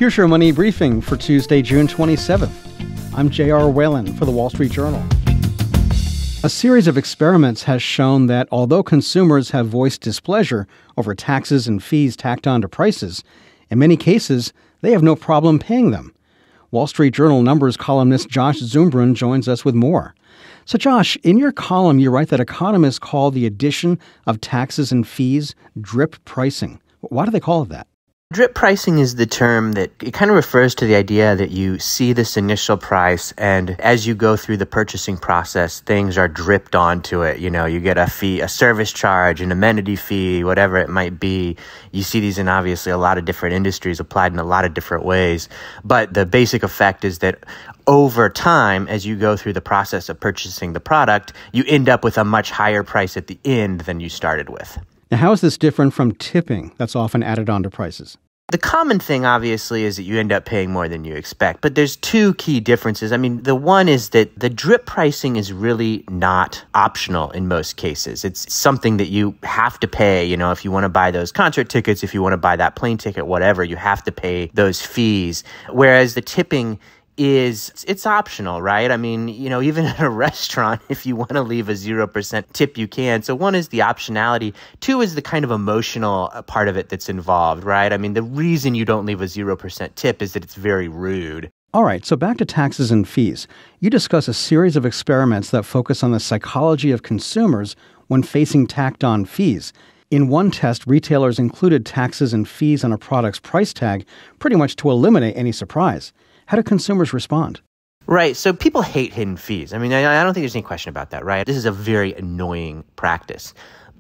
Here's your money briefing for Tuesday, June 27th. I'm J.R. Whalen for the Wall Street Journal. A series of experiments has shown that although consumers have voiced displeasure over taxes and fees tacked onto prices, in many cases, they have no problem paying them. Wall Street Journal numbers columnist Josh Zumbrun joins us with more. So Josh, in your column, you write that economists call the addition of taxes and fees drip pricing. Why do they call it that? Drip pricing is the term that it kind of refers to the idea that you see this initial price, and as you go through the purchasing process, things are dripped onto it. You know, you get a fee, a service charge, an amenity fee, whatever it might be. You see these in obviously a lot of different industries applied in a lot of different ways. But the basic effect is that over time, as you go through the process of purchasing the product, you end up with a much higher price at the end than you started with. Now, how is this different from tipping that's often added onto prices? The common thing, obviously, is that you end up paying more than you expect. But there's two key differences. I mean, the one is that the drip pricing is really not optional in most cases. It's something that you have to pay. You know, if you want to buy those concert tickets, if you want to buy that plane ticket, whatever, you have to pay those fees. Whereas the tipping it's optional, right? I mean, you know, even at a restaurant, if you want to leave a 0% tip, you can. So one is the optionality. Two is the kind of emotional part of it that's involved, right? I mean, the reason you don't leave a 0% tip is that it's very rude. All right, so back to taxes and fees. You discuss a series of experiments that focus on the psychology of consumers when facing tacked-on fees. In one test, retailers included taxes and fees on a product's price tag pretty much to eliminate any surprise. How do consumers respond? Right. So people hate hidden fees. I mean, I don't think there's any question about that, right? This is a very annoying practice.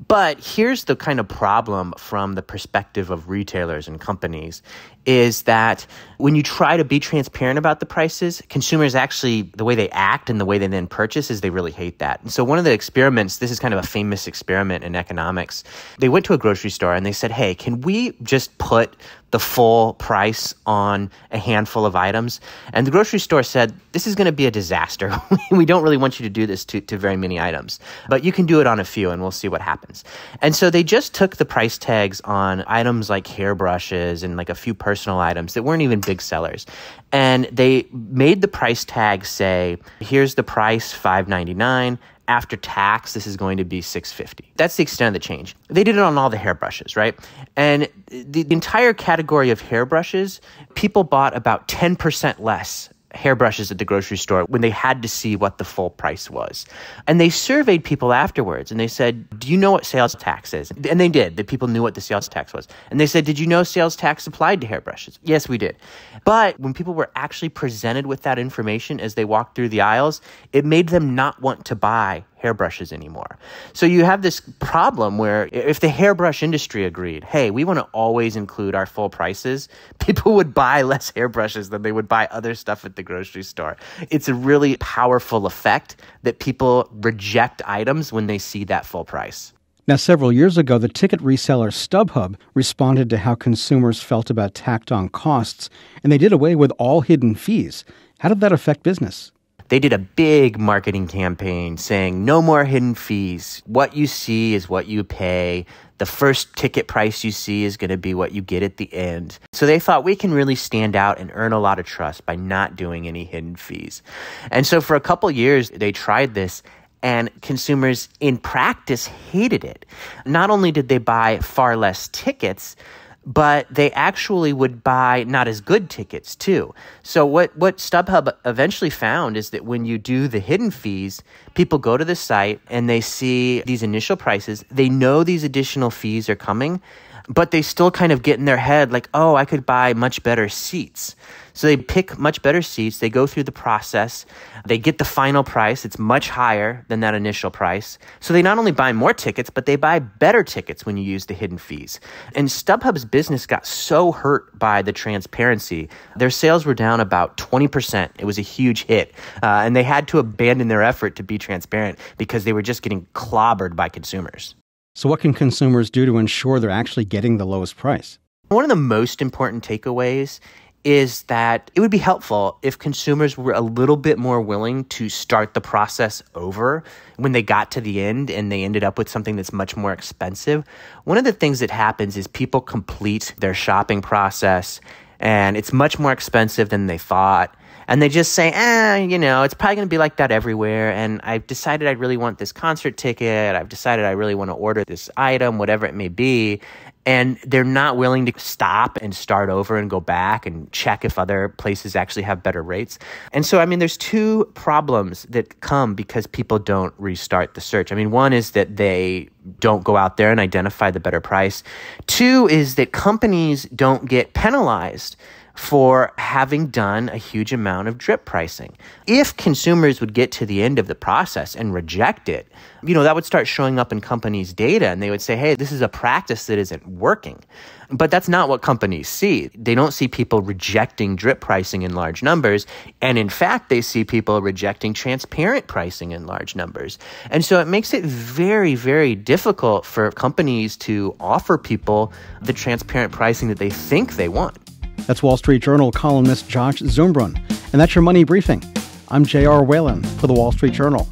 But here's the kind of problem from the perspective of retailers and companies is that when you try to be transparent about the prices, consumers actually, the way they act and the way they then purchase is they really hate that. And so one of the experiments, this is kind of a famous experiment in economics, they went to a grocery store and they said, hey, can we just put the full price on a handful of items? And the grocery store said, this is going to be a disaster. We don't really want you to do this to very many items, but you can do it on a few and we'll see what happens. And so they just took the price tags on items like hairbrushes and like a few personal items that weren't even big sellers. And they made the price tag say, here's the price, $5.99. After tax, this is going to be $6.50. That's the extent of the change. They did it on all the hairbrushes, right? And the entire category of hairbrushes, people bought about 10% less hairbrushes at the grocery store when they had to see what the full price was. And they surveyed people afterwards and they said, do you know what sales tax is? And they did. The people knew what the sales tax was. And they said, did you know sales tax applied to hairbrushes? Yes, we did. But when people were actually presented with that information as they walked through the aisles, it made them not want to buy hairbrushes anymore. So you have this problem where if the hairbrush industry agreed, hey, we want to always include our full prices, people would buy less hairbrushes than they would buy other stuff at the grocery store. It's a really powerful effect that people reject items when they see that full price. Now, several years ago, the ticket reseller StubHub responded to how consumers felt about tacked-on costs, and they did away with all hidden fees. How did that affect business? They did a big marketing campaign saying, no more hidden fees. What you see is what you pay. The first ticket price you see is going to be what you get at the end. So they thought we can really stand out and earn a lot of trust by not doing any hidden fees. And so for a couple years, they tried this. And consumers in practice hated it. Not only did they buy far less tickets, but they actually would buy not as good tickets too. So what StubHub eventually found is that when you do the hidden fees, people go to the site and they see these initial prices. They know these additional fees are coming, but they still kind of get in their head like, oh, I could buy much better seats. So they pick much better seats. They go through the process. They get the final price. It's much higher than that initial price. So they not only buy more tickets, but they buy better tickets when you use the hidden fees. And StubHub's business got so hurt by the transparency. Their sales were down about 20%. It was a huge hit. And they had to abandon their effort to be transparent because they were just getting clobbered by consumers. So what can consumers do to ensure they're actually getting the lowest price? One of the most important takeaways is that it would be helpful if consumers were a little bit more willing to start the process over when they got to the end and they ended up with something that's much more expensive. One of the things that happens is people complete their shopping process. and it's much more expensive than they thought. And they just say, it's probably going to be like that everywhere. And I've decided I really want this concert ticket. I've decided I really want to order this item, whatever it may be. And they're not willing to stop and start over and go back and check if other places actually have better rates. And so, there's two problems that come because people don't restart the search. One is that they don't go out there and identify the better price. Two is that companies don't get penalized for having done a huge amount of drip pricing. If consumers would get to the end of the process and reject it, that would start showing up in companies' data, and they would say, hey, this is a practice that isn't working. But that's not what companies see. They don't see people rejecting drip pricing in large numbers. And in fact, they see people rejecting transparent pricing in large numbers. And so it makes it very, very difficult for companies to offer people the transparent pricing that they think they want. That's Wall Street Journal columnist Josh Zumbrun. And that's your Money Briefing. I'm J.R. Whalen for the Wall Street Journal.